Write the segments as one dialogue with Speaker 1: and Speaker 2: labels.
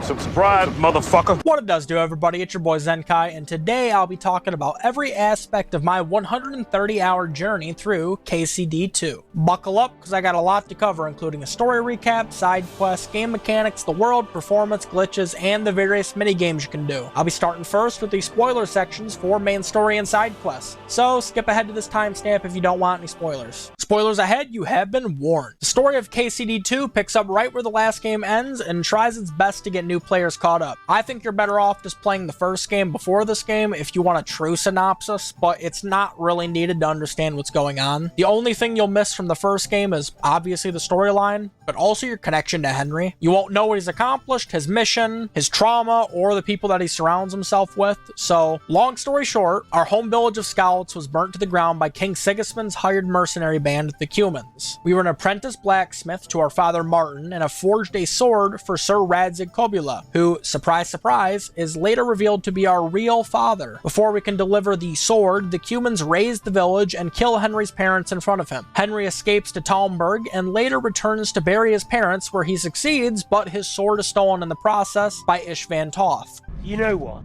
Speaker 1: Surprise, motherfucker.
Speaker 2: What it does do, everybody, it's your boy Zenkai, and today I'll be talking about every aspect of my 130-hour journey through KCD2. Buckle up, because I got a lot to cover, including a story recap, side quests, game mechanics, the world, performance, glitches, and the various mini-games you can do. I'll be starting first with the spoiler sections for main story and side quests, so skip ahead to this timestamp if you don't want any spoilers. Spoilers ahead, you have been warned. The story of KCD2 picks up right where the last game ends and tries its best to get new players caught up. I think you're better off just playing the first game before this game if you want a true synopsis, but it's not really needed to understand what's going on. The only thing you'll miss from the first game is obviously the storyline, but also your connection to Henry. You won't know what he's accomplished, his mission, his trauma, or the people that he surrounds himself with. So, long story short, our home village of Scouts was burnt to the ground by King Sigismund's hired mercenary band, the Cumans. We were an apprentice blacksmith to our father Martin and have forged a sword for Sir Radzig Kobyla, who, surprise surprise, is later revealed to be our real father. Before we can deliver the sword, the Cumans raise the village and kill Henry's parents in front of him. Henry escapes to Talmberg and later returns to bury his parents, where he succeeds, but his sword is stolen in the process by Ishvan Toth.
Speaker 3: You know what?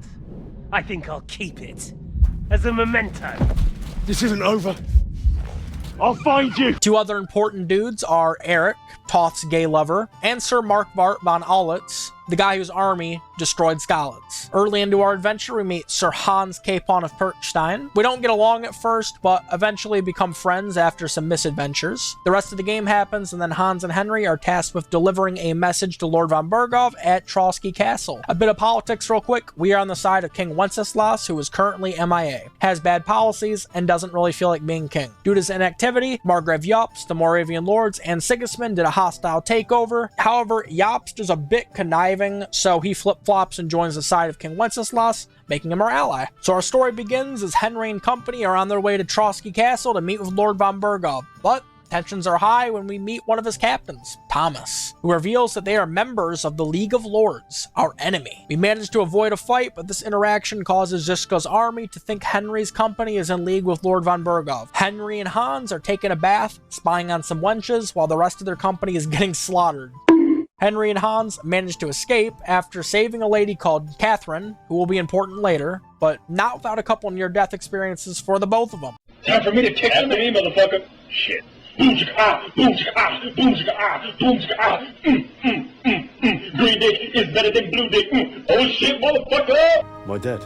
Speaker 3: I think I'll keep it as a memento.
Speaker 1: This isn't over. I'll find you.
Speaker 2: Two other important dudes are Eric, Toth's gay lover, and Sir Markvart von Aulitz, the guy whose army destroyed Skalitz. Early into our adventure, we meet Sir Hans Capon of Perkstein. We don't get along at first, but eventually become friends after some misadventures. The rest of the game happens, and then Hans and Henry are tasked with delivering a message to Lord von Berghoff at Trotsky Castle. A bit of politics real quick. We are on the side of King Wenceslas, who is currently MIA, has bad policies, and doesn't really feel like being king. Due to his inactivity, Margrave Jobst, the Moravian lords, and Sigismund did a hostile takeover. However, Jobst is a bit conniving, so he flip-flops and joins the side of King Wenceslas, making him our ally. So our story begins as Henry and company are on their way to Trotsky Castle to meet with Lord von Berghoff, but tensions are high when we meet one of his captains, Thomas, who reveals that they are members of the League of Lords, our enemy. We manage to avoid a fight, but this interaction causes Ziska's army to think Henry's company is in league with Lord von Berghoff. Henry and Hans are taking a bath, spying on some wenches, while the rest of their company is getting slaughtered. Henry and Hans manage to escape after saving a lady called Catherine, who will be important later, but not without a couple near-death experiences for the both of them.
Speaker 4: Time for me to kick after me, motherfucker. Shit. Boom chicka ah, boom chicka ah, boom chicka ah, boom chicka ah. Green dick is better than blue dick. Oh shit, motherfucker!
Speaker 1: Am I dead?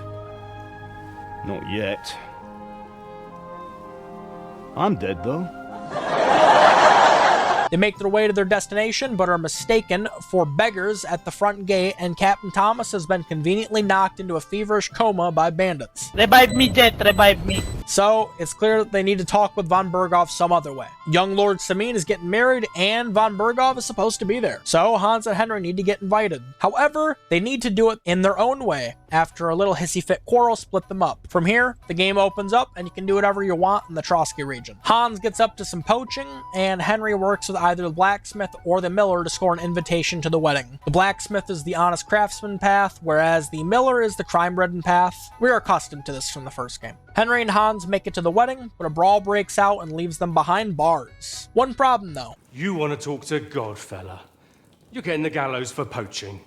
Speaker 1: Not yet. I'm dead though.
Speaker 2: They make their way to their destination, but are mistaken for beggars at the front gate, and Captain Thomas has been conveniently knocked into a feverish coma by bandits.
Speaker 3: Revive me, Jet, revive me.
Speaker 2: So, it's clear that they need to talk with von Berghoff some other way. Young Lord Samin is getting married, and von Berghoff is supposed to be there. So, Hans and Henry need to get invited. However, they need to do it in their own way. After a little hissy-fit quarrel split them up. From here, the game opens up, and you can do whatever you want in the Trotsky region. Hans gets up to some poaching, and Henry works with either the blacksmith or the miller to score an invitation to the wedding. The blacksmith is the honest craftsman path, whereas the miller is the crime-ridden path. We are accustomed to this from the first game. Henry and Hans make it to the wedding, but a brawl breaks out and leaves them behind bars. One problem, though.
Speaker 5: You want to talk to God, fella. You're getting the gallows for poaching.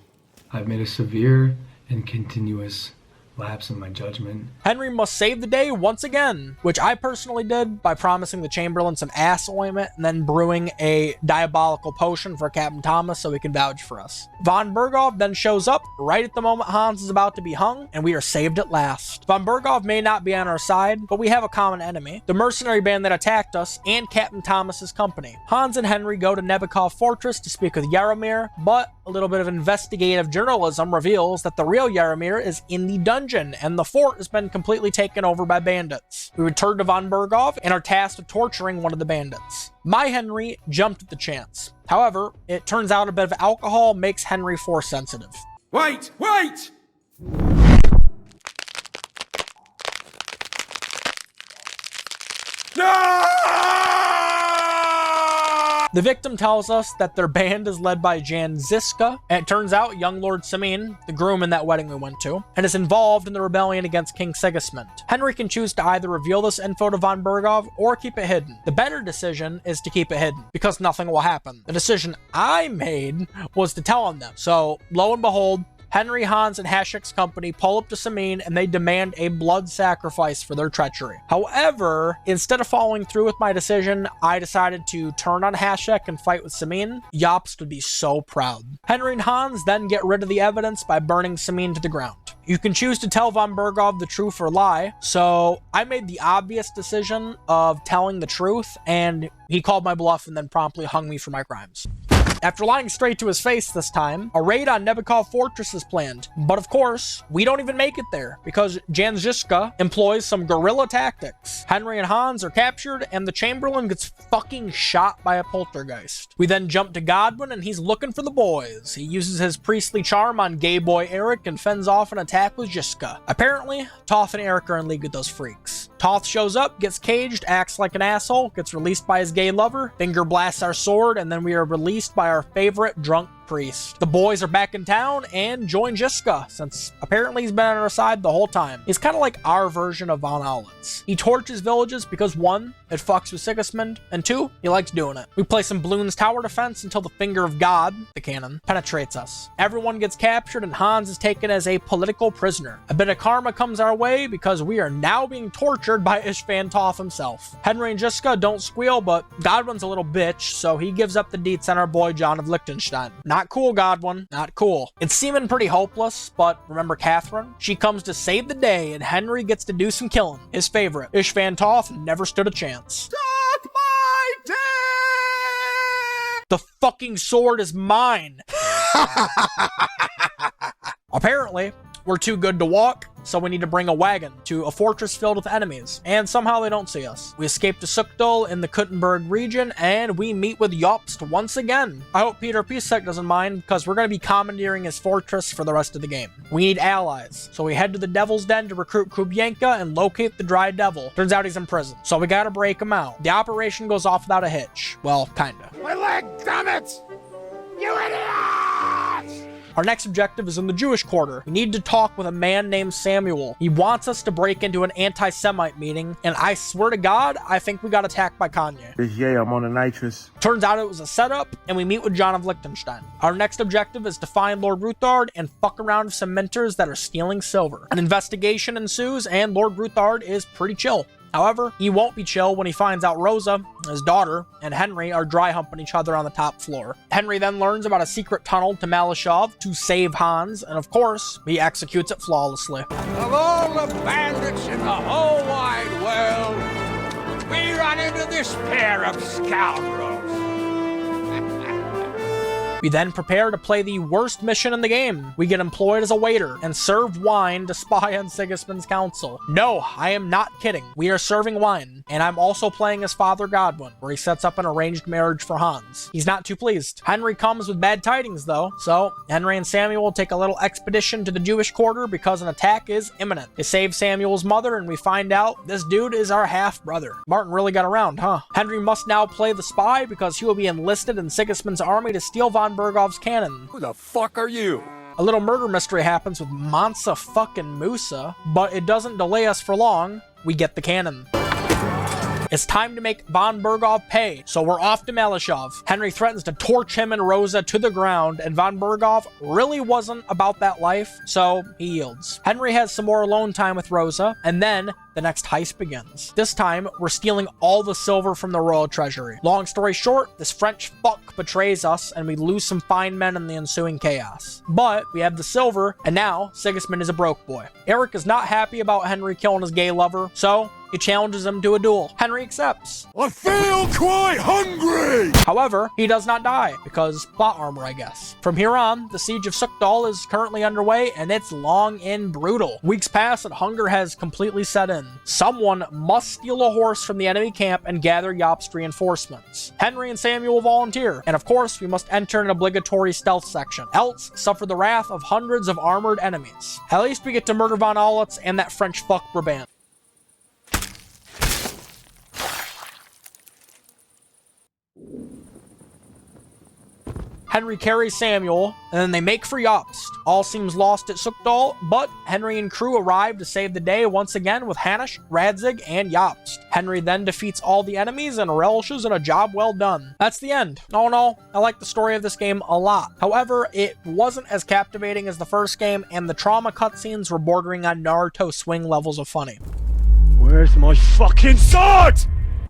Speaker 6: I've made a severe and continuous lapse in my judgment.
Speaker 2: Henry must save the day once again, which I personally did by promising the Chamberlain some ass ointment and then brewing a diabolical potion for Captain Thomas so he can vouch for us. Von Berghoff then shows up right at the moment Hans is about to be hung, and we are saved at last. Von Berghoff may not be on our side, but we have a common enemy, the mercenary band that attacked us and Captain Thomas's company. Hans and Henry go to Nebekov Fortress to speak with Yaromir, but a little bit of investigative journalism reveals that the real Yaromir is in the dungeon, and the fort has been completely taken over by bandits. We return to von Berghoff and are tasked with torturing one of the bandits. My Henry jumped at the chance. However, it turns out a bit of alcohol makes Henry force sensitive.
Speaker 5: Wait! Wait! No!
Speaker 2: The victim tells us that their band is led by Jan Ziska, and it turns out young Lord Samin, the groom in that wedding we went to, and is involved in the rebellion against King Sigismund. Henry can choose to either reveal this info to von Berghoff or keep it hidden. The better decision is to keep it hidden, because nothing will happen. The decision I made was to tell him them. So, lo and behold, Henry, Hans, and Haschek's company pull up to Samin and they demand a blood sacrifice for their treachery. However, instead of following through with my decision, I decided to turn on Haschek and fight with Samin. Jobst would be so proud. Henry and Hans then get rid of the evidence by burning Samin to the ground. You can choose to tell von Berghoff the truth or lie, so I made the obvious decision of telling the truth, and he called my bluff and then promptly hung me for my crimes. After lying straight to his face this time, a raid on Nebukov Fortress is planned. But of course, we don't even make it there because Janziska employs some guerrilla tactics. Henry and Hans are captured and the Chamberlain gets fucking shot by a poltergeist. We then jump to Godwin and he's looking for the boys. He uses his priestly charm on gay boy Eric and fends off an attack with Jiska. Apparently, Toth and Eric are in league with those freaks. Toth shows up, gets caged, acts like an asshole, gets released by his gay lover, finger blasts our sword, and then we are released by our favorite drunk priest. The boys are back in town and join Jiska, since apparently he's been on our side the whole time. He's kind of like our version of Von Aulitz. He torches villages because 1, it fucks with Sigismund, and 2, he likes doing it. We play some Bloons tower defense until the finger of God, the cannon, penetrates us. Everyone gets captured and Hans is taken as a political prisoner. A bit of karma comes our way because we are now being tortured by Ishvan Toth himself. Henry and Jiska don't squeal, but Godwin's a little bitch, so he gives up the deets on our boy John of Liechtenstein. Not cool, Godwin. Not cool. It's seeming pretty hopeless, but remember Catherine? She comes to save the day and Henry gets to do some killing. His favorite. Ishvan Toth never stood a chance.
Speaker 1: Suck my dick!
Speaker 2: The fucking sword is mine. Apparently, we're too good to walk, so we need to bring a wagon to a fortress filled with enemies, and somehow they don't see us. We escape to Sukdal in the Kuttenberg region, and we meet with Jobst once again. I hope Peter Pisek doesn't mind, because we're going to be commandeering his fortress for the rest of the game. We need allies, so we head to the Devil's Den to recruit Kubienka and locate the Dry Devil. Turns out he's in prison, so we gotta break him out. The operation goes off without a hitch. Well, kinda.
Speaker 1: My leg, damn it! You idiots!
Speaker 2: Our next objective is in the Jewish quarter. We need to talk with a man named Samuel. He wants us to break into an anti-Semite meeting, and I swear to God, I think we got attacked by Kanye.
Speaker 1: Yeah, I'm on a nitrous.
Speaker 2: Turns out it was a setup, and we meet with John of Liechtenstein. Our next objective is to find Lord Ruthard and fuck around with some mentors that are stealing silver. An investigation ensues, and Lord Ruthard is pretty chill. However, he won't be chill when he finds out Rosa, his daughter, and Henry are dry humping each other on the top floor. Henry then learns about a secret tunnel to Malashov to save Hans, and of course, he executes it flawlessly.
Speaker 7: Of all the bandits in the whole wide world, we run into this pair of scoundrels.
Speaker 2: We then prepare to play the worst mission in the game. We get employed as a waiter and serve wine to spy on Sigismund's council. No, I am not kidding. We are serving wine, and I'm also playing as Father Godwin, where he sets up an arranged marriage for Hans. He's not too pleased. Henry comes with bad tidings, though, so Henry and Samuel take a little expedition to the Jewish quarter because an attack is imminent. They save Samuel's mother, and we find out this dude is our half-brother. Martin really got around, huh? Henry must now play the spy because he will be enlisted in Sigismund's army to steal von Berghoff's cannon.
Speaker 7: Who the fuck are you?
Speaker 2: A little murder mystery happens with Mansa fucking Musa, but it doesn't delay us for long. We get the cannon. It's time to make von Berghoff pay, so we're off to Malashov. Henry threatens to torch him and Rosa to the ground, and von Berghoff really wasn't about that life, so he yields. Henry has some more alone time with Rosa, and then the next heist begins. This time, we're stealing all the silver from the royal treasury. Long story short, this French fuck betrays us, and we lose some fine men in the ensuing chaos. But we have the silver, and now Sigismund is a broke boy. Eric is not happy about Henry killing his gay lover, so he challenges him to a duel. Henry accepts.
Speaker 1: I feel quite hungry!
Speaker 2: However, he does not die, because plot armor, I guess. From here on, the siege of Sukdal is currently underway, and it's long and brutal. Weeks pass, and hunger has completely set in. Someone must steal a horse from the enemy camp and gather Jobst reinforcements. Henry and Samuel volunteer, and of course, we must enter an obligatory stealth section, else suffer the wrath of hundreds of armored enemies. At least we get to murder von Aulitz and that French fuck Brabant. Henry carries Samuel, and then they make for Jobst. All seems lost at Sukdal, but Henry and crew arrive to save the day once again with Hanish, Radzig, and Jobst. Henry then defeats all the enemies and relishes in a job well done. That's the end. All in all, I like the story of this game a lot. However, it wasn't as captivating as the first game, and the trauma cutscenes were bordering on Naruto swing levels of funny.
Speaker 1: Where's my fucking sword?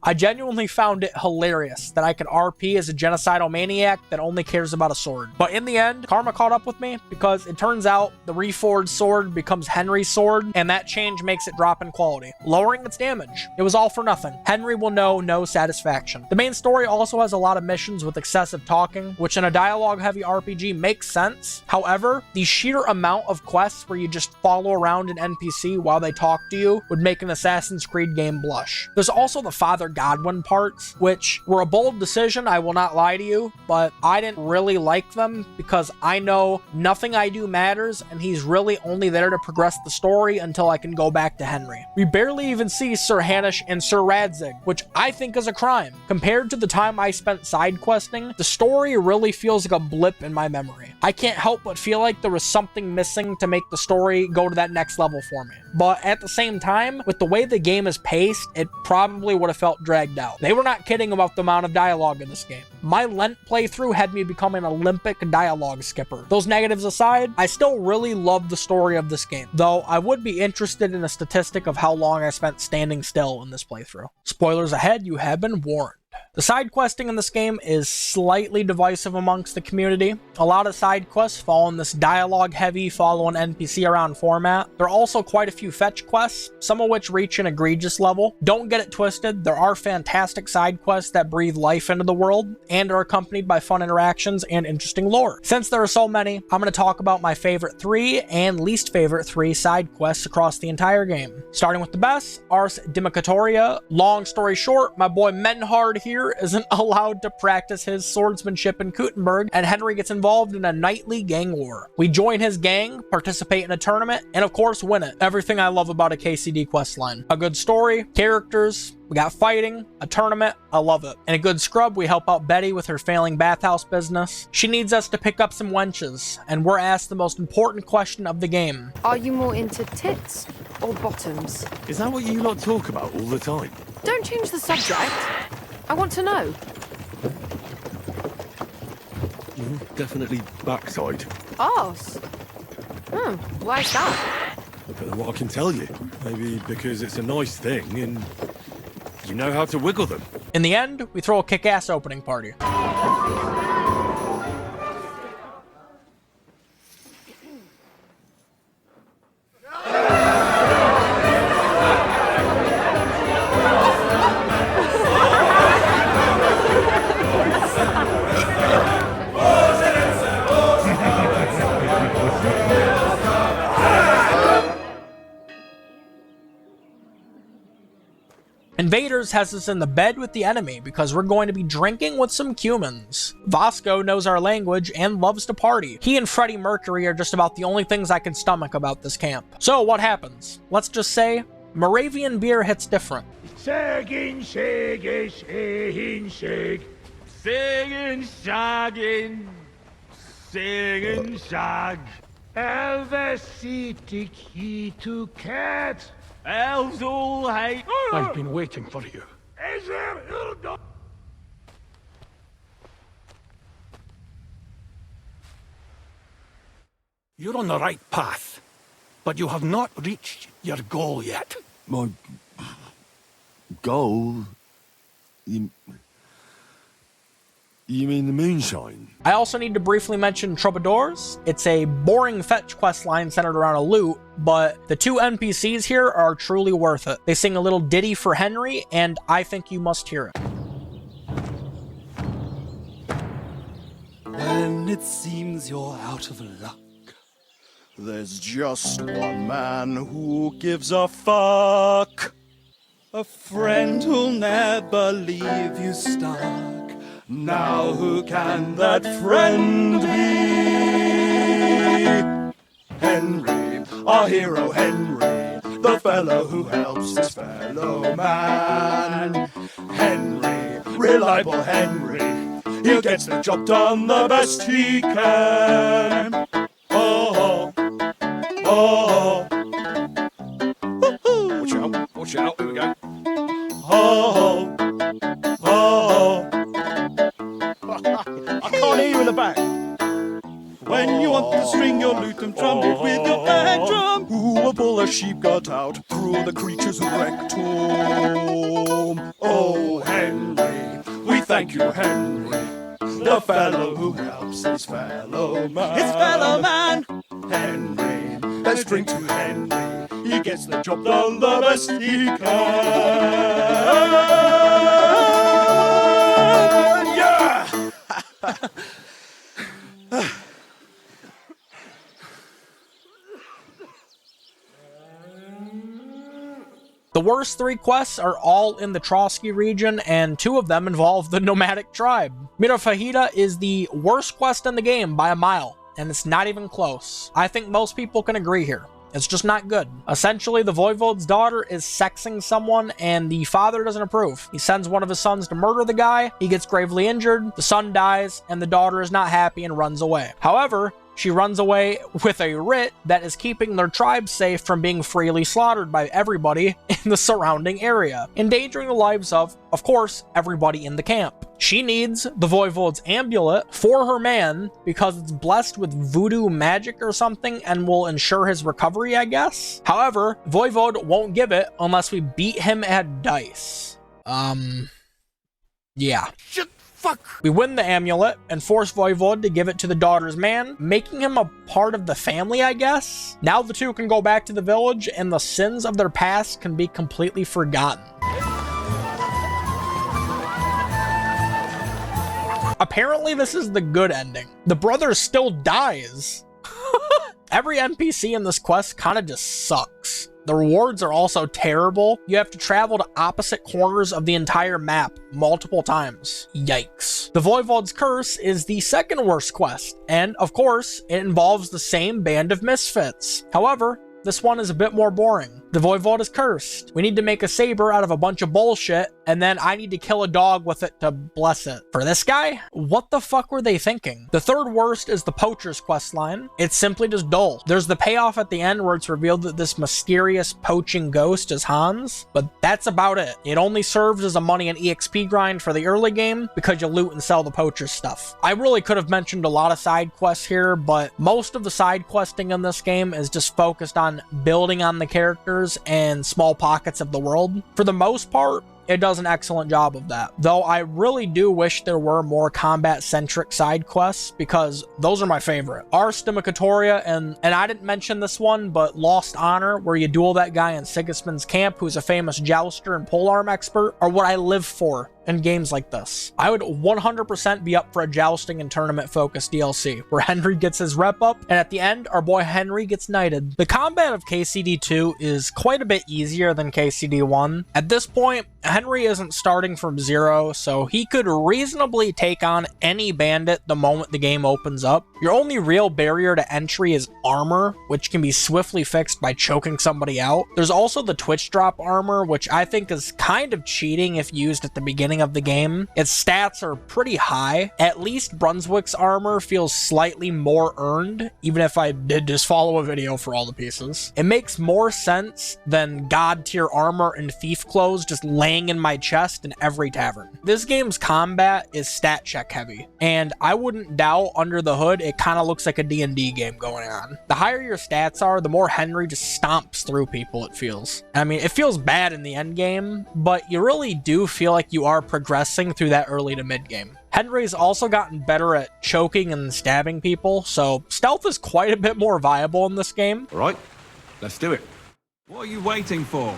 Speaker 2: I genuinely found it hilarious that I could RP as a genocidal maniac that only cares about a sword. But in the end, karma caught up with me because it turns out the reforged sword becomes Henry's sword, and that change makes it drop in quality, lowering its damage. It was all for nothing. Henry will know no satisfaction. The main story also has a lot of missions with excessive talking, which in a dialogue-heavy RPG makes sense. However, the sheer amount of quests where you just follow around an NPC while they talk to you would make an Assassin's Creed game blush. There's also the Father Godwin parts, which were a bold decision, I will not lie to you, but I didn't really like them because I know nothing I do matters, and he's really only there to progress the story until I can go back to Henry. We barely even see Sir Hanish and Sir Radzig, which I think is a crime. Compared to the time I spent side questing, the story really feels like a blip in my memory. I can't help but feel like there was something missing to make the story go to that next level for me. But at the same time, with the way the game is paced, it probably would have felt dragged out. They were not kidding about the amount of dialogue in this game. My Lent playthrough had me become an Olympic dialogue skipper. Those negatives aside, I still really love the story of this game, though I would be interested in a statistic of how long I spent standing still in this playthrough. Spoilers ahead, you have been warned. The side questing in this game is slightly divisive amongst the community. A lot of side quests fall in this dialogue-heavy, follow an NPC around format. There are also quite a few fetch quests, some of which reach an egregious level. Don't get it twisted, there are fantastic side quests that breathe life into the world and are accompanied by fun interactions and interesting lore. Since there are so many, I'm going to talk about my favorite 3 and least favorite 3 side quests across the entire game. Starting with the best, Ars Dimicatoria. Long story short, my boy Menhard here isn't allowed to practice his swordsmanship in Kuttenberg, and Henry gets involved in a nightly gang war. We join his gang, participate in a tournament, and of course win it. Everything I love about a KCD questline. A good story, characters, we got fighting, a tournament, I love it. In a good scrub, we help out Betty with her failing bathhouse business. She needs us to pick up some wenches, and we're asked the most important question of the game.
Speaker 8: Are you more into tits or bottoms?
Speaker 1: Is that what you lot talk about all the time?
Speaker 8: Don't change the subject. I want to know.
Speaker 1: Definitely backside.
Speaker 8: Arse? Why is that?
Speaker 1: I don't know what I can tell you. Maybe because it's a nice thing and you know how to wiggle them.
Speaker 2: In the end, we throw a kick-ass opening party. Invaders has us in the bed with the enemy because we're going to be drinking with some Cumans. Vasco knows our language and loves to party. He and Freddie Mercury are just about the only things I can stomach about this camp. So what happens? Let's just say Moravian beer hits different.
Speaker 4: Shaggin', shaggin', shaggin', shag. Singin', shaggin', singin', shag. Elvesity key to cat. Elves all hate.
Speaker 1: I've been waiting for you.
Speaker 4: Is there Hilda?
Speaker 7: You're on the right path, but you have not reached your goal yet.
Speaker 1: My goal? You mean the moonshine?
Speaker 2: I also need to briefly mention Troubadours. It's a boring fetch quest line centered around a loot, but the 2 NPCs here are truly worth it. They sing a little ditty for Henry, and I think you must hear it.
Speaker 9: When it seems you're out of luck, there's just one man who gives a fuck. A friend who'll never leave you stuck. Now who can that friend be? Henry, our hero Henry, the fellow who helps his fellow man. Henry, reliable Henry, he gets the job done the best he can. Oh, oh, oh. Watch out, here we go. Oh, oh, I can't hear you in the back. When you want to string your lute and trumpet with your back drum, who will pull a sheep gut out through the creature's rectum? Oh, Henry, we thank you, Henry, the fellow who helps his fellow man. His fellow man, Henry, let's drink to Henry, he gets the job done the best he can. Yeah!
Speaker 2: The worst 3 quests are all in the Trotsky region, and 2 of them involve the nomadic tribe. Mirafajita is the worst quest in the game by a mile, and it's not even close. I think most people can agree here. It's just not good. Essentially, the Voivode's daughter is sexing someone, and the father doesn't approve. He sends one of his sons to murder the guy, he gets gravely injured, the son dies, and the daughter is not happy and runs away. However, she runs away with a writ that is keeping their tribe safe from being freely slaughtered by everybody in the surrounding area, endangering the lives of course, everybody in the camp. She needs the Voivode's amulet for her man because it's blessed with voodoo magic or something and will ensure his recovery, I guess. However, Voivode won't give it unless we beat him at dice. Yeah.
Speaker 7: Shit, fuck.
Speaker 2: We win the amulet and force Voivode to give it to the daughter's man, making him a part of the family, I guess. Now the 2 can go back to the village and the sins of their past can be completely forgotten. Apparently this is the good ending. The brother still dies. Every NPC in this quest kind of just sucks. The rewards are also terrible. You have to travel to opposite corners of the entire map multiple times. Yikes. The Voivode's Curse is the second worst quest, and of course, it involves the same band of misfits. However, this one is a bit more boring. The Voivode is cursed. We need to make a saber out of a bunch of bullshit, and then I need to kill a dog with it to bless it. For this guy? What the fuck were they thinking? The third worst is the Poacher's questline. It's simply just dull. There's the payoff at the end where it's revealed that this mysterious poaching ghost is Hans, but that's about it. It only serves as a money and EXP grind for the early game because you loot and sell the Poacher's stuff. I really could have mentioned a lot of side quests here, but most of the side questing in this game is just focused on building on the characters and small pockets of the world. For the most part, it does an excellent job of that. Though I really do wish there were more combat-centric side quests because those are my favorite. Ars Democratoria and I didn't mention this one, but Lost Honor, where you duel that guy in Sigismund's camp who's a famous jouster and polearm expert, are what I live for in games like this. I would 100% be up for a jousting and tournament focused DLC where Henry gets his rep up and at the end our boy Henry gets knighted. The combat of KCD2 is quite a bit easier than KCD1. At this point, Henry isn't starting from zero, so he could reasonably take on any bandit the moment the game opens up. Your only real barrier to entry is armor, which can be swiftly fixed by choking somebody out. There's also the Twitch drop armor, which I think is kind of cheating if used at the beginning of the game. Its stats are pretty high. At least Brunswick's armor feels slightly more earned, even if I did just follow a video for all the pieces. It makes more sense than god tier armor and thief clothes just laying in my chest in every tavern. This game's combat is stat check heavy, and I wouldn't doubt under the hood it kind of looks like a D&D game going on. The higher your stats are, the more Henry just stomps through people, it feels. I mean, it feels bad in the end game, but you really do feel like you are progressing through that early to mid game. Henry's also gotten better at choking and stabbing people, so stealth is quite a bit more viable in this game.
Speaker 1: All right, let's do it.
Speaker 10: What are you waiting for?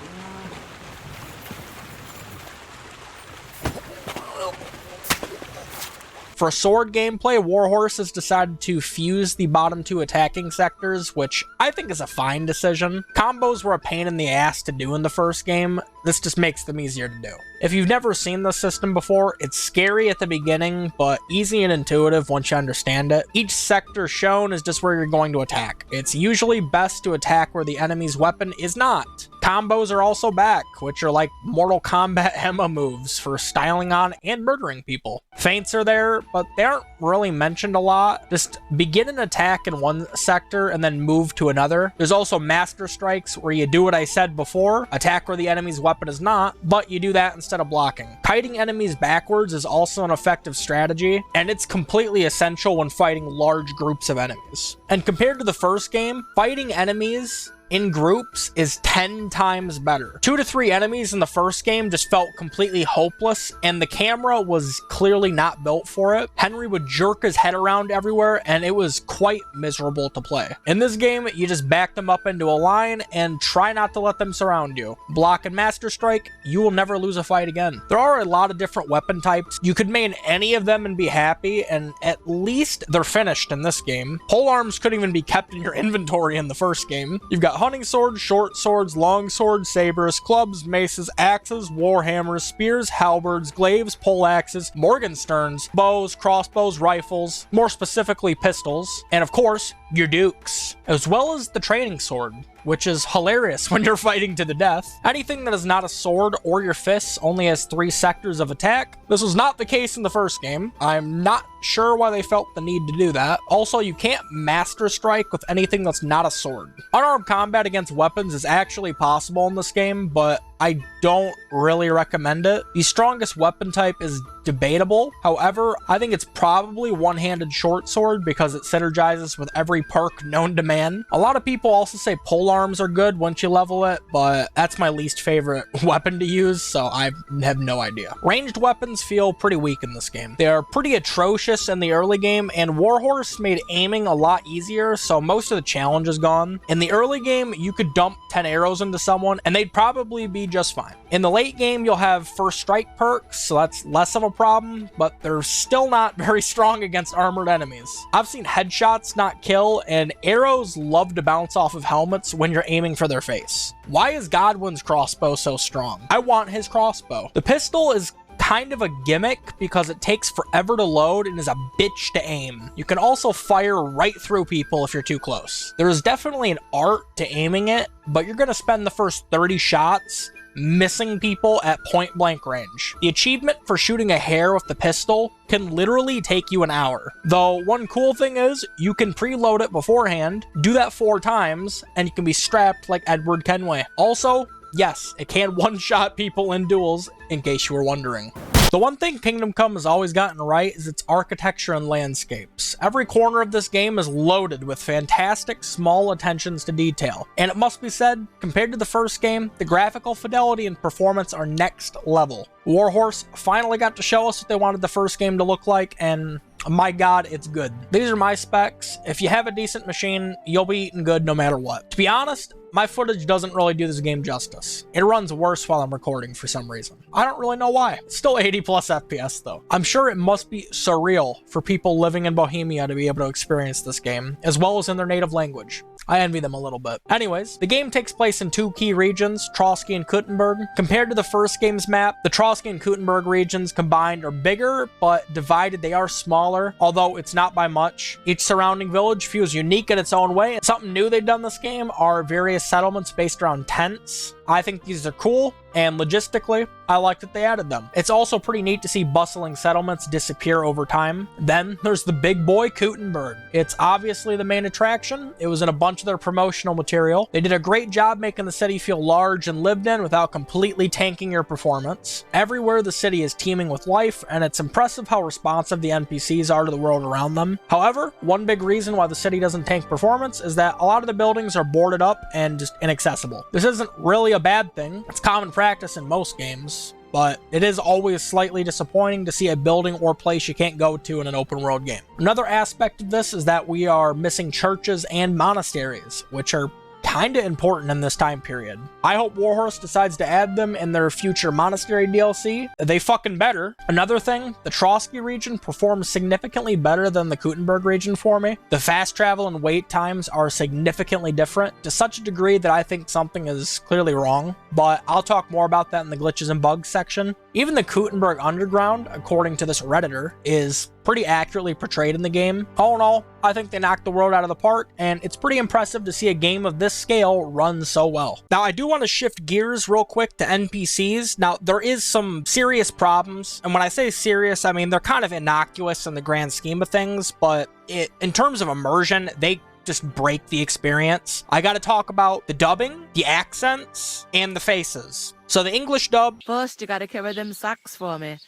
Speaker 2: For sword gameplay, Warhorse has decided to fuse the bottom 2 attacking sectors, which I think is a fine decision. Combos were a pain in the ass to do in the first game, this just makes them easier to do. If you've never seen this system before, it's scary at the beginning, but easy and intuitive once you understand it. Each sector shown is just where you're going to attack. It's usually best to attack where the enemy's weapon is not. Combos are also back, which are like Mortal Kombat Emma moves for styling on and murdering people. Feints are there, but they aren't really mentioned a lot. Just begin an attack in one sector and then move to another. There's also Master Strikes, where you do what I said before, attack where the enemy's weapon is not, but you do that instead of blocking. Kiting enemies backwards is also an effective strategy, and it's completely essential when fighting large groups of enemies. And compared to the first game, fighting enemies in groups is 10 times better. 2 to 3 enemies in the first game just felt completely hopeless, and the camera was clearly not built for it. Henry would jerk his head around everywhere, and it was quite miserable to play. In this game, you just back them up into a line and try not to let them surround you. Block and Master Strike, you will never lose a fight again. There are a lot of different weapon types. You could main any of them and be happy, and at least they're finished in this game. Polearms couldn't even be kept in your inventory in the first game. You've got hunting swords, short swords, long swords, sabers, clubs, maces, axes, warhammers, spears, halberds, glaives, poleaxes, morgensterns, bows, crossbows, rifles, more specifically pistols, and of course, your dukes, as well as the training sword, which is hilarious when you're fighting to the death. Anything that is not a sword or your fists only has 3 sectors of attack. This was not the case in the first game. I'm not sure why they felt the need to do that. Also, you can't Master Strike with anything that's not a sword. Unarmed combat against weapons is actually possible in this game, but I don't really recommend it. The strongest weapon type is debatable. However, I think it's probably one-handed short sword because it synergizes with every perk known to man. A lot of people also say polearms are good once you level it, but that's my least favorite weapon to use, so I have no idea. Ranged weapons feel pretty weak in this game. They are pretty atrocious in the early game, and Warhorse made aiming a lot easier, so most of the challenge is gone. In the early game, you could dump 10 arrows into someone, and they'd probably be just fine. In the late game, you'll have first strike perks, so that's less of a problem, but they're still not very strong against armored enemies. I've seen headshots not kill, and arrows love to bounce off of helmets when you're aiming for their face. Why is Godwin's crossbow so strong? I want his crossbow. The pistol is kind of a gimmick because it takes forever to load and is a bitch to aim. You can also fire right through people if you're too close. There is definitely an art to aiming it, but you're gonna spend the first 30 shots missing people at point blank range. The achievement for shooting a hare with the pistol can literally take you an hour. Though one cool thing is you can preload it beforehand, do that 4 times, and you can be strapped like Edward Kenway. Also, yes, it can one-shot people in duels, in case you were wondering. The one thing Kingdom Come has always gotten right is its architecture and landscapes. Every corner of this game is loaded with fantastic small attentions to detail. And it must be said, compared to the first game, the graphical fidelity and performance are next level. Warhorse finally got to show us what they wanted the first game to look like, and my god, it's good. These are my specs. If you have a decent machine, you'll be eating good no matter what. To be honest, my footage doesn't really do this game justice. It runs worse while I'm recording for some reason. I don't really know why. It's still 80 plus FPS though. I'm sure it must be surreal for people living in Bohemia to be able to experience this game, as well as in their native language. I envy them a little bit. Anyways, the game takes place in 2 key regions, Trotsky and Kuttenberg. Compared to the first game's map, the Trotsky and Kuttenberg regions combined are bigger, but divided they are smaller, although it's not by much. Each surrounding village feels unique in its own way. Something new they've done this game are various settlements based around tents. I think these are cool, and logistically, I like that they added them. It's also pretty neat to see bustling settlements disappear over time. Then there's the big boy Kuttenberg. It's obviously the main attraction. It was in a bunch of their promotional material. They did a great job making the city feel large and lived in without completely tanking your performance. Everywhere the city is teeming with life, and it's impressive how responsive the NPCs are to the world around them. However, one big reason why the city doesn't tank performance is that a lot of the buildings are boarded up and just inaccessible. This isn't really a bad thing. It's common practice in most games, but it is always slightly disappointing to see a building or place you can't go to in an open world game. Another aspect of this is that we are missing churches and monasteries, which are kinda important in this time period. I hope Warhorse decides to add them in their future Monastery DLC. They fucking better. Another thing, the Trotsky region performs significantly better than the Kutenberg region for me. The fast travel and wait times are significantly different to such a degree that I think something is clearly wrong, but I'll talk more about that in the glitches and bugs section. Even the Kutenberg Underground, according to this Redditor, is pretty accurately portrayed in the game. All in all, I think they knocked the world out of the park, and it's pretty impressive to see a game of this scale run so well. Now, I do want to shift gears real quick to NPCs. Now, there is some serious problems, and when I say serious, I mean they're kind of innocuous in the grand scheme of things, but in terms of immersion, they just break the experience. I gotta talk about the dubbing, the accents, and the faces. So the English dub...
Speaker 11: First, you gotta carry them sacks for me,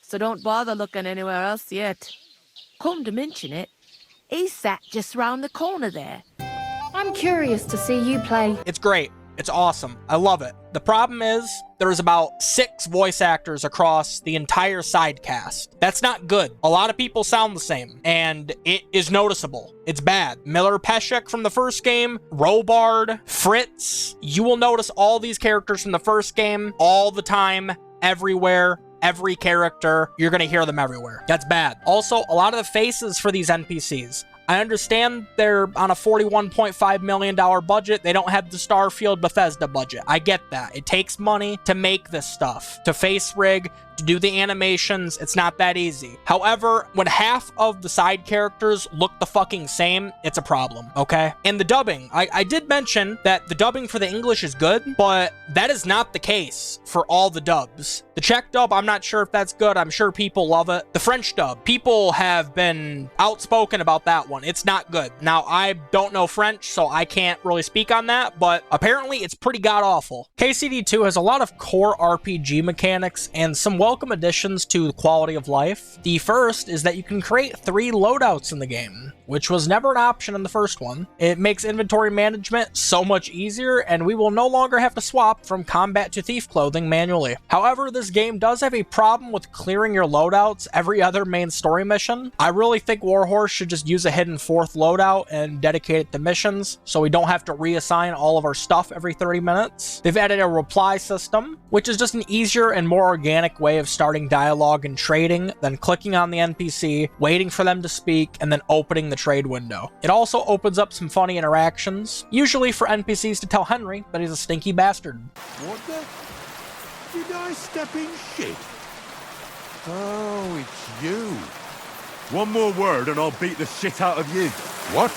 Speaker 11: so don't bother looking anywhere else yet. Come to mention it, he's sat just round the corner there.
Speaker 8: I'm curious to see you play.
Speaker 2: It's great. It's awesome. I love it. The problem is, there's about 6 voice actors across the entire side cast. That's not good. A lot of people sound the same, and it is noticeable. It's bad. Miller Peshek from the first game, Robard, Fritz. You will notice all these characters from the first game all the time, everywhere. Every character, you're gonna hear them everywhere. That's bad. Also, a lot of the faces for these NPCs, I understand they're on a $41.5 million budget. They don't have the Starfield Bethesda budget. I get that. It takes money to make this stuff, to face rig, to do the animations. It's not that easy. However, when half of the side characters look the fucking same, it's a problem, okay? And the dubbing. I did mention that the dubbing for the English is good, but that is not the case for all the dubs. The Czech dub, I'm not sure if that's good. I'm sure people love it. The French dub, people have been outspoken about that one. It's not good. Now, I don't know French, so I can't really speak on that, but apparently it's pretty god-awful. KCD2 has a lot of core RPG mechanics and some welcome additions to the quality of life. The first is that you can create 3 loadouts in the game, which was never an option in the first one. It makes inventory management so much easier, and we will no longer have to swap from combat to thief clothing manually. However, this game does have a problem with clearing your loadouts every other main story mission. I really think Warhorse should just use a hidden 4th loadout and dedicate it to missions, so we don't have to reassign all of our stuff every 30 minutes. They've added a reply system, which is just an easier and more organic way of starting dialogue and trading than clicking on the NPC, waiting for them to speak, and then opening the trade window. It also opens up some funny interactions, usually for NPCs to tell Henry that he's a stinky bastard.
Speaker 12: What the? Did I step in shit? Oh, it's you.
Speaker 1: One more word and I'll beat the shit out of you.
Speaker 12: What?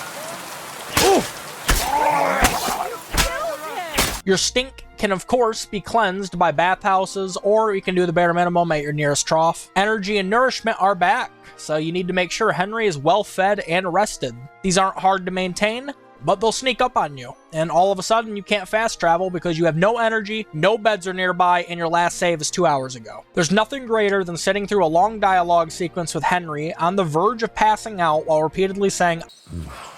Speaker 2: Your stink can of course be cleansed by bathhouses, or you can do the bare minimum at your nearest trough. Energy and nourishment are back, so you need to make sure Henry is well fed and rested. These aren't hard to maintain, but they'll sneak up on you, and all of a sudden you can't fast travel because you have no energy, no beds are nearby, and your last save is 2 hours ago. There's nothing greater than sitting through a long dialogue sequence with Henry on the verge of passing out while repeatedly saying,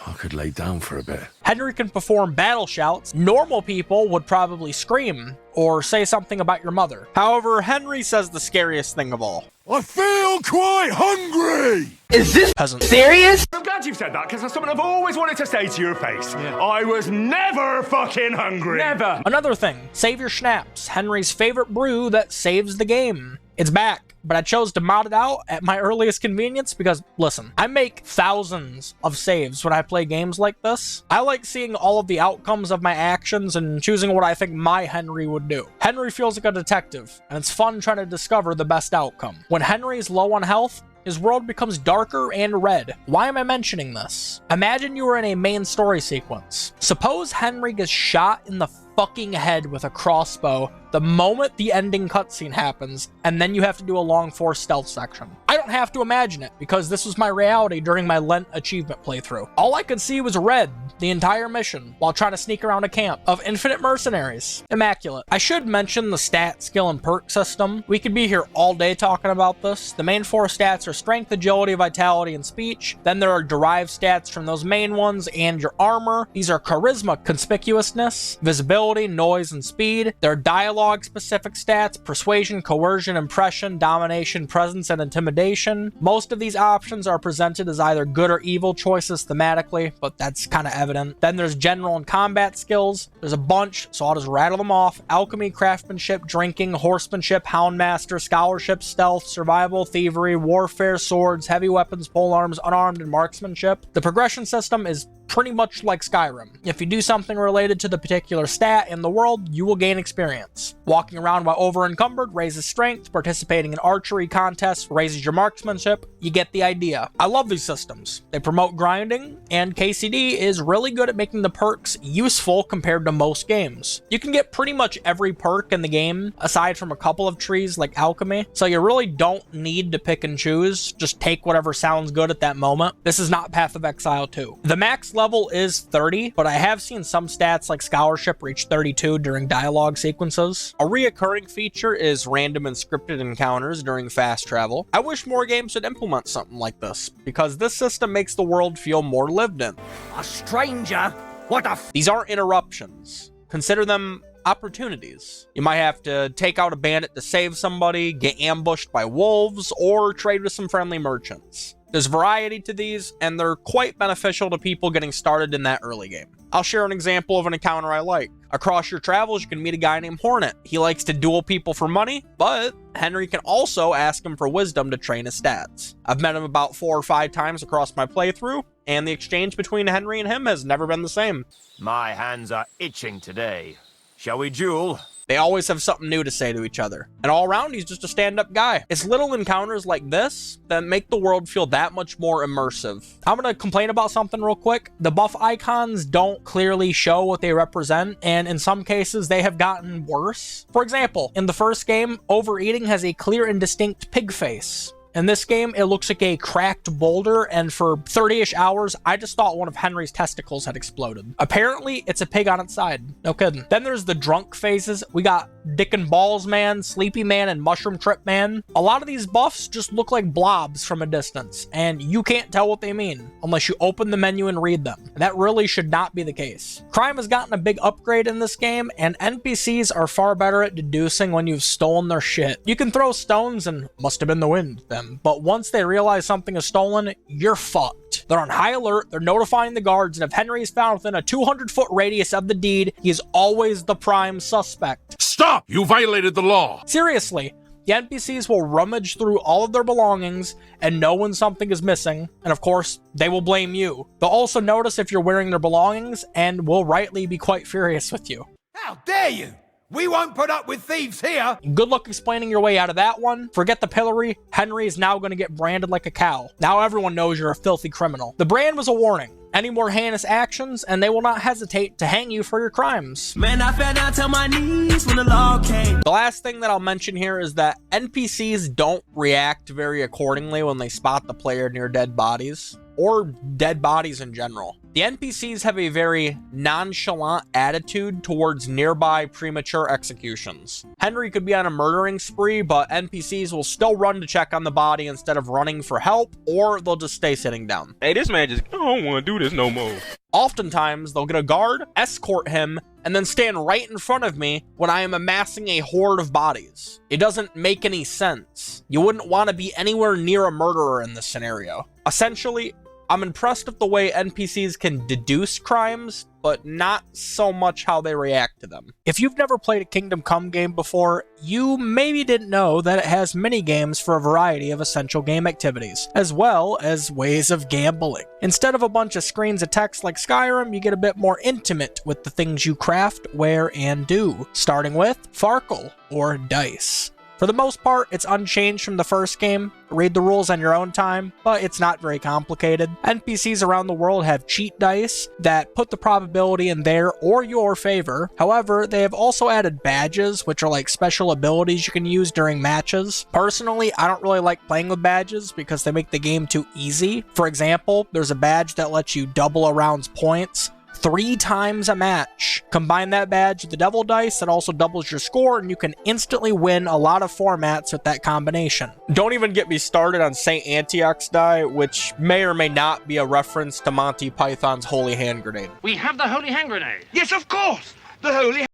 Speaker 1: I could lay down for a bit.
Speaker 2: Henry can perform battle shouts. Normal people would probably scream or say something about your mother. However, Henry says the scariest thing of all.
Speaker 1: I feel quite hungry!
Speaker 2: Is this peasant
Speaker 4: serious? I'm glad you've said that, because that's something I've always wanted to say to your face. I was never fucking hungry.
Speaker 2: Never. Another thing, save your schnapps, Henry's favorite brew that saves the game. It's back, but I chose to mod it out at my earliest convenience because, listen, I make thousands of saves when I play games like this. I like seeing all of the outcomes of my actions and choosing what I think my Henry would do. Henry feels like a detective, and it's fun trying to discover the best outcome. When Henry's low on health, his world becomes darker and red. Why am I mentioning this? Imagine you were in a main story sequence. Suppose Henry gets shot in the fucking head with a crossbow the moment the ending cutscene happens, and then you have to do a long force stealth section. I don't have to imagine it, because this was my reality during my Lent achievement playthrough. All I could see was red the entire mission, while trying to sneak around a camp of infinite mercenaries. Immaculate. I should mention the stat, skill, and perk system. We could be here all day talking about this. The main 4 stats are strength, agility, vitality, and speech. Then there are derived stats from those main ones and your armor. These are charisma, conspicuousness, visibility, noise, and speed. There are dialogue specific stats: persuasion, coercion, impression, domination, presence, and intimidation. animation. Most of these options are presented as either good or evil choices thematically, but that's kind of evident. Then there's general and combat skills. There's a bunch, so I'll just rattle them off. Alchemy, craftsmanship, drinking, horsemanship, houndmaster, scholarship, stealth, survival, thievery, warfare, swords, heavy weapons, polearms, unarmed, and marksmanship. The progression system is pretty much like Skyrim. If you do something related to the particular stat in the world, you will gain experience. Walking around while over-encumbered raises strength, participating in archery contests raises your marksmanship. You get the idea. I love these systems. They promote grinding, and KCD is really good at making the perks useful compared to most games. You can get pretty much every perk in the game, aside from a couple of trees like alchemy, so you really don't need to pick and choose. Just take whatever sounds good at that moment. This is not Path of Exile 2. The max level is 30, but I have seen some stats like scholarship reach 32 during dialogue sequences. A reoccurring feature is random and scripted encounters during fast travel. I wish more games would implement something like this, because this system makes the world feel more lived in.
Speaker 3: A stranger? What a
Speaker 2: These aren't interruptions. Consider them opportunities. You might have to take out a bandit to save somebody, get ambushed by wolves, or trade with some friendly merchants. There's variety to these, and they're quite beneficial to people getting started in that early game. I'll share an example of an encounter I like. Across your travels, you can meet a guy named Hornet. He likes to duel people for money, but Henry can also ask him for wisdom to train his stats. I've met him about 4 or 5 times across my playthrough, and the exchange between Henry and him has never been the same.
Speaker 13: My hands are itching today. Shall we duel?
Speaker 2: They always have something new to say to each other. And all around, he's just a stand-up guy. It's little encounters like this that make the world feel that much more immersive. I'm gonna complain about something real quick. The buff icons don't clearly show what they represent, and in some cases, they have gotten worse. For example, in the first game, overeating has a clear and distinct pig face. In this game, it looks like a cracked boulder, and for 30-ish hours, I just thought one of Henry's testicles had exploded. Apparently, it's a pig on its side. No kidding. Then there's the drunk phases. We got Dick and Balls Man, Sleepy Man, and Mushroom Trip Man. A lot of these buffs just look like blobs from a distance, and you can't tell what they mean unless you open the menu and read them. And that really should not be the case. Crime has gotten a big upgrade in this game, and NPCs are far better at deducing when you've stolen their shit. You can throw stones and must have been the wind them, but once they realize something is stolen, you're fucked. They're on high alert, they're notifying the guards, and if Henry is found within a 200-foot radius of the deed, he is always the prime suspect.
Speaker 12: Stop! You violated the law!
Speaker 2: Seriously, the NPCs will rummage through all of their belongings and know when something is missing, and of course, they will blame you. They'll also notice if you're wearing their belongings and will rightly be quite furious with you.
Speaker 7: How dare you! We won't put up with thieves here!
Speaker 2: Good luck explaining your way out of that one. Forget the pillory. Henry is now going to get branded like a cow. Now everyone knows you're a filthy criminal. The brand was a warning. Any more heinous actions, and they will not hesitate to hang you for your crimes.
Speaker 14: Man, I fell down to my knees when the law came.
Speaker 2: The last thing that I'll mention here is that NPCs don't react very accordingly when they spot the player near dead bodies, or dead bodies in general. The NPCs have a very nonchalant attitude towards nearby premature executions. Henry could be on a murdering spree, but NPCs will still run to check on the body instead of running for help, or they'll just stay sitting down.
Speaker 15: Hey, this man just, I don't want to do this no more.
Speaker 2: Oftentimes, they'll get a guard, escort him, and then stand right in front of me when I am amassing a horde of bodies. It doesn't make any sense. You wouldn't want to be anywhere near a murderer in this scenario. Essentially, I'm impressed with the way NPCs can deduce crimes, but not so much how they react to them. If you've never played a Kingdom Come game before, you maybe didn't know that it has mini-games for a variety of essential game activities, as well as ways of gambling. Instead of a bunch of screens of text like Skyrim, you get a bit more intimate with the things you craft, wear, and do, starting with Farkle, or dice. For the most part, it's unchanged from the first game. Read the rules on your own time, but it's not very complicated. NPCs around the world have cheat dice that put the probability in their or your favor. However, they have also added badges, which are like special abilities you can use during matches. Personally, I don't really like playing with badges because they make the game too easy. For example, there's a badge that lets you double a round's points 3 times a match. Combine that badge with the devil dice, that also doubles your score, and you can instantly win a lot of formats with that combination. Don't even get me started on St. Antioch's die, which may or may not be a reference to Monty Python's Holy Hand Grenade.
Speaker 16: We have the Holy Hand Grenade.
Speaker 7: Yes, of course! The Holy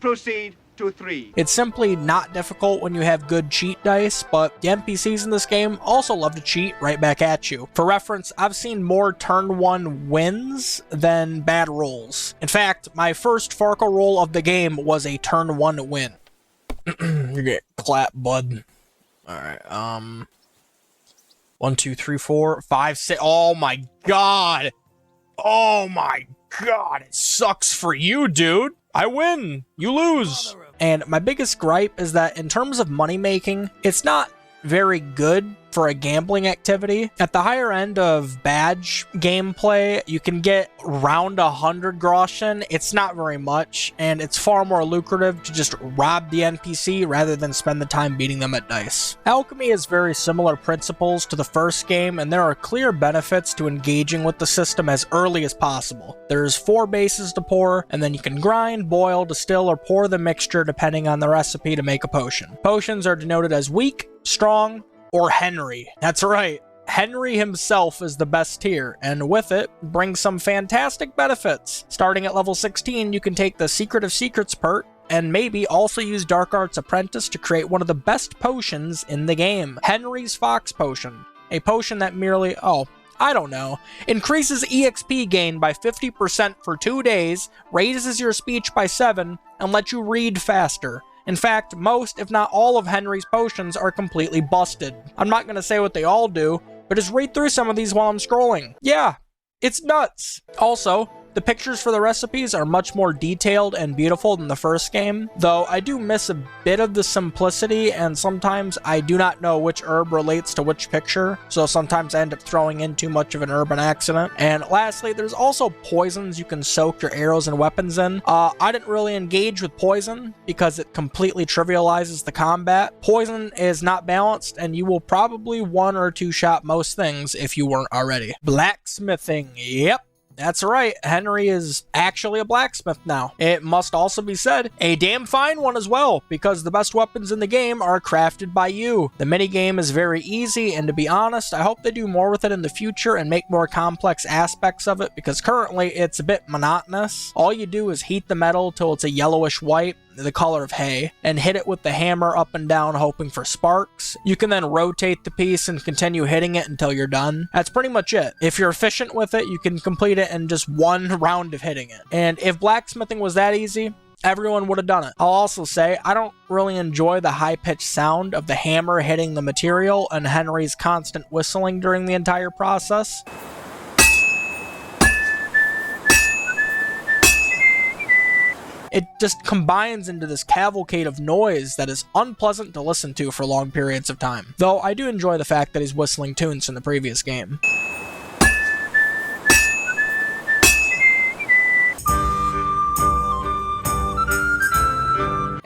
Speaker 16: proceed to 3.
Speaker 2: It's simply not difficult when you have good cheat dice, but the NPCs in this game also love to cheat right back at you. For reference, I've seen more turn 1 wins than bad rolls. In fact, my first Farco roll of the game was a turn 1 win. You get clapped, bud. Alright, 1, 2, 3, 4, 5, 6. Oh my god! Oh my god, it sucks for you, dude! I win, you lose. And my biggest gripe is that in terms of money making, it's not very good for a gambling activity. At the higher end of badge gameplay, you can get around 100 groschen. It's not very much, and it's far more lucrative to just rob the NPC rather than spend the time beating them at dice. Alchemy has very similar principles to the first game, and there are clear benefits to engaging with the system as early as possible. There's 4 bases to pour, and then you can grind, boil, distill, or pour the mixture depending on the recipe to make a potion. Potions are denoted as weak, strong, or Henry. That's right. Henry himself is the best tier, and with it brings some fantastic benefits. Starting at level 16, you can take the Secret of Secrets perk, and maybe also use Dark Arts Apprentice to create one of the best potions in the game. Henry's Fox Potion. A potion that merely, increases EXP gain by 50% for 2 days, raises your speech by 7, and lets you read faster. In fact, most, if not all, of Henry's potions are completely busted. I'm not going to say what they all do, but just read through some of these while I'm scrolling. Yeah, it's nuts. Also, the pictures for the recipes are much more detailed and beautiful than the first game, though I do miss a bit of the simplicity, and sometimes I do not know which herb relates to which picture, so sometimes I end up throwing in too much of an herb on accident. And lastly, there's also poisons you can soak your arrows and weapons in. I didn't really engage with poison because it completely trivializes the combat. Poison is not balanced, and you will probably 1 or 2 shot most things if you weren't already. Blacksmithing, yep. That's right, Henry is actually a blacksmith now. It must also be said, a damn fine one as well, because the best weapons in the game are crafted by you. The minigame is very easy, and to be honest, I hope they do more with it in the future and make more complex aspects of it, because currently it's a bit monotonous. All you do is heat the metal till it's a yellowish white, the color of hay, and hit it with the hammer up and down hoping for sparks. You can then rotate the piece and continue hitting it until you're done. That's pretty much it. If you're efficient with it, you can complete it in just 1 round of hitting it. And if blacksmithing was that easy, everyone would have done it. I'll also say, I don't really enjoy the high-pitched sound of the hammer hitting the material and Henry's constant whistling during the entire process. It just combines into this cavalcade of noise that is unpleasant to listen to for long periods of time. Though I do enjoy the fact that he's whistling tunes from the previous game.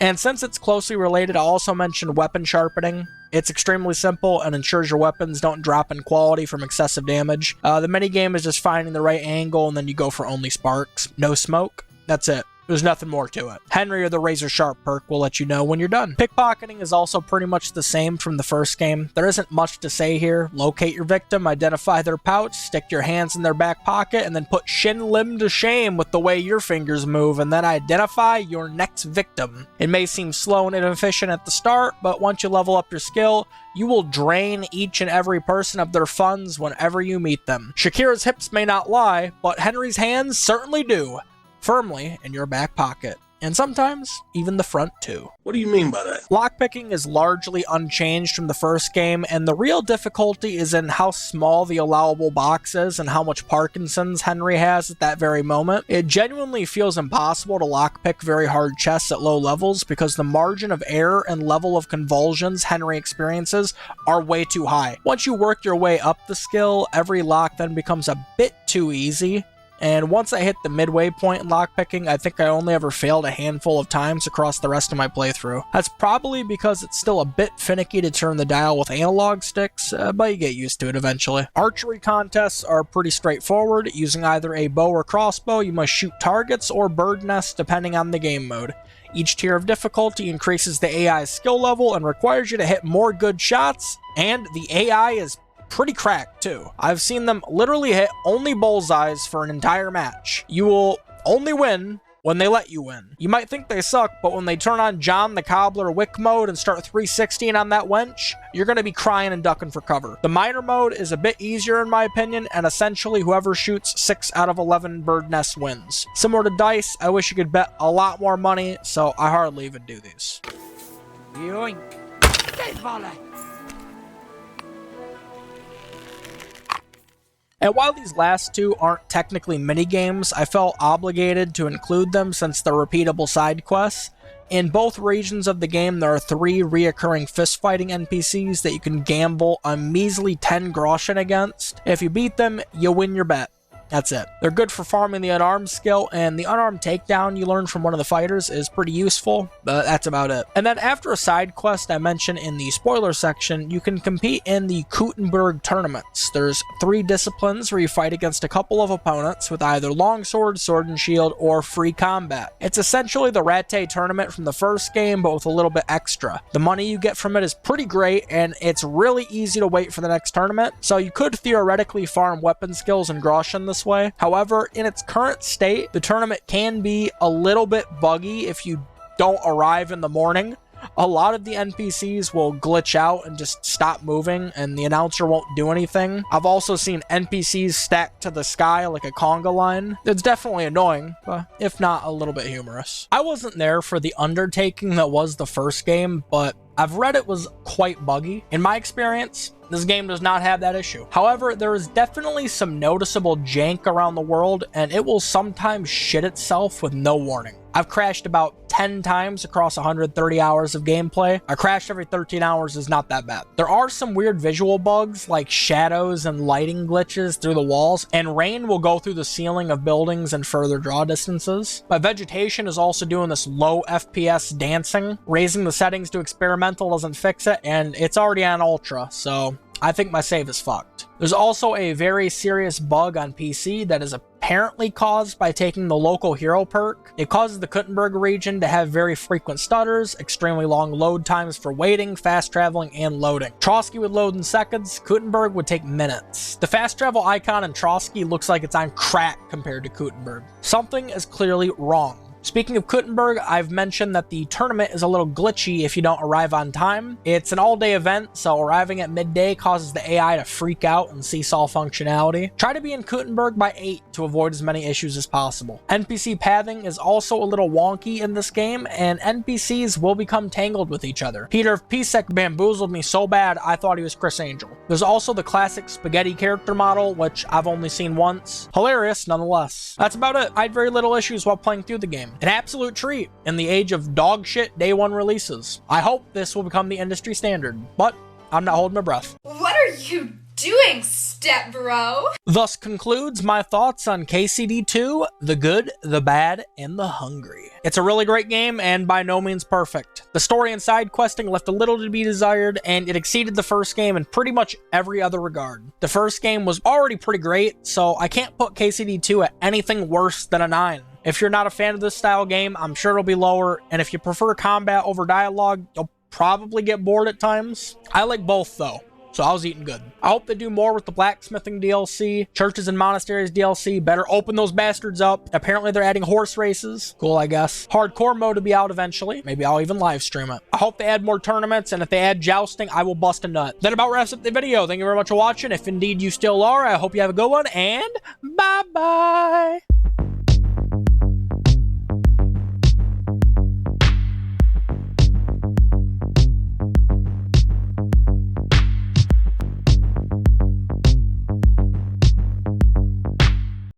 Speaker 2: And since it's closely related, I'll also mention weapon sharpening. It's extremely simple and ensures your weapons don't drop in quality from excessive damage. The minigame is just finding the right angle, and then you go for only sparks. No smoke. That's it. There's nothing more to it. Henry or the Razor Sharp perk will let you know when you're done. Pickpocketing is also pretty much the same from the first game. There isn't much to say here. Locate your victim, identify their pouch, stick your hands in their back pocket, and then put shin limb to shame with the way your fingers move, and then identify your next victim. It may seem slow and inefficient at the start, but once you level up your skill, you will drain each and every person of their funds whenever you meet them. Shakira's hips may not lie, but Henry's hands certainly do. Firmly in your back pocket. And sometimes, even the front too.
Speaker 17: What do you mean by that?
Speaker 2: Lockpicking is largely unchanged from the first game, and the real difficulty is in how small the allowable box is and how much Parkinson's Henry has at that very moment. It genuinely feels impossible to lockpick very hard chests at low levels because the margin of error and level of convulsions Henry experiences are way too high. Once you work your way up the skill, every lock then becomes a bit too easy. And once I hit the midway point in lockpicking, I think I only ever failed a handful of times across the rest of my playthrough. That's probably because it's still a bit finicky to turn the dial with analog sticks, but you get used to it eventually. Archery contests are pretty straightforward. Using either a bow or crossbow, you must shoot targets or bird nests depending on the game mode. Each tier of difficulty increases the AI's skill level and requires you to hit more good shots, and the AI is pretty cracked too. I've seen them literally hit only bullseyes for an entire match. You will only win when they let you win. You might think they suck, but when they turn on John the Cobbler Wick mode and start 360ing on that wench, you're going to be crying and ducking for cover. The miner mode is a bit easier in my opinion, and essentially whoever shoots 6 out of 11 bird nests wins. Similar to dice, I wish you could bet a lot more money, so I hardly even do these.
Speaker 7: Yoink. Dead volley.
Speaker 2: And while these last two aren't technically minigames, I felt obligated to include them since they're repeatable side quests. In both regions of the game, there are 3 reoccurring fist-fighting NPCs that you can gamble a measly 10 groschen against. If you beat them, you win your bet. That's it. They're good for farming the unarmed skill, and the unarmed takedown you learn from one of the fighters is pretty useful, but that's about it. And then after a side quest I mentioned in the spoiler section, you can compete in the Gutenberg tournaments. There's 3 disciplines where you fight against a couple of opponents with either longsword, sword and shield, or free combat. It's essentially the Rattay tournament from the first game, but with a little bit extra. The money you get from it is pretty great, and it's really easy to wait for the next tournament, so you could theoretically farm weapon skills and groschen this way. However, in its current state, the tournament can be a little bit buggy if you don't arrive in the morning. A lot of the NPCs will glitch out and just stop moving, and the announcer won't do anything. I've also seen NPCs stacked to the sky like a conga line. It's definitely annoying, if not a little bit humorous. I wasn't there for the undertaking that was the first game, but I've read it was quite buggy. In my experience, this game does not have that issue. However, there is definitely some noticeable jank around the world, and it will sometimes shit itself with no warning. I've crashed about 10 times across 130 hours of gameplay. A crash every 13 hours is not that bad. There are some weird visual bugs like shadows and lighting glitches through the walls, and rain will go through the ceiling of buildings and further draw distances. My vegetation is also doing this low FPS dancing. Raising the settings to experimental doesn't fix it, and it's already on ultra, so I think my save is fucked. There's also a very serious bug on PC that is apparently caused by taking the local hero perk. It causes the Gutenberg region to have very frequent stutters, extremely long load times for waiting, fast traveling, and loading. Trotsky would load in seconds, Gutenberg would take minutes. The fast travel icon in Trotsky looks like it's on crack compared to Gutenberg. Something is clearly wrong. Speaking of Gutenberg, I've mentioned that the tournament is a little glitchy if you don't arrive on time. It's an all-day event, so arriving at midday causes the AI to freak out and seesaw functionality. Try to be in Gutenberg by 8 to avoid as many issues as possible. NPC pathing is also a little wonky in this game, and NPCs will become tangled with each other. Peter Pisek bamboozled me so bad I thought he was Chris Angel. There's also the classic spaghetti character model, which I've only seen once. Hilarious nonetheless. That's about it. I had very little issues while playing through the game. An absolute treat in the age of dog shit day 1 releases. I hope this will become the industry standard, but I'm not holding my breath.
Speaker 16: What are you doing, step bro?
Speaker 2: Thus concludes my thoughts on KCD2, The Good, the Bad, and the Hungry. It's a really great game and by no means perfect. The story and side questing left a little to be desired, and it exceeded the first game in pretty much every other regard. The first game was already pretty great, so I can't put KCD2 at anything worse than a 9. If you're not a fan of this style game, I'm sure it'll be lower, and if you prefer combat over dialogue, you'll probably get bored at times. I like both though, so I was eating good. I hope they do more with the blacksmithing DLC, churches and monasteries DLC. Better open those bastards up. Apparently they're adding horse races. Cool, I guess. Hardcore mode to be out eventually. Maybe I'll even live stream it. I hope they add more tournaments, and if they add jousting, I will bust a nut. That about wraps up the video. Thank you very much for watching. If indeed you still are, I hope you have a good one, and bye-bye.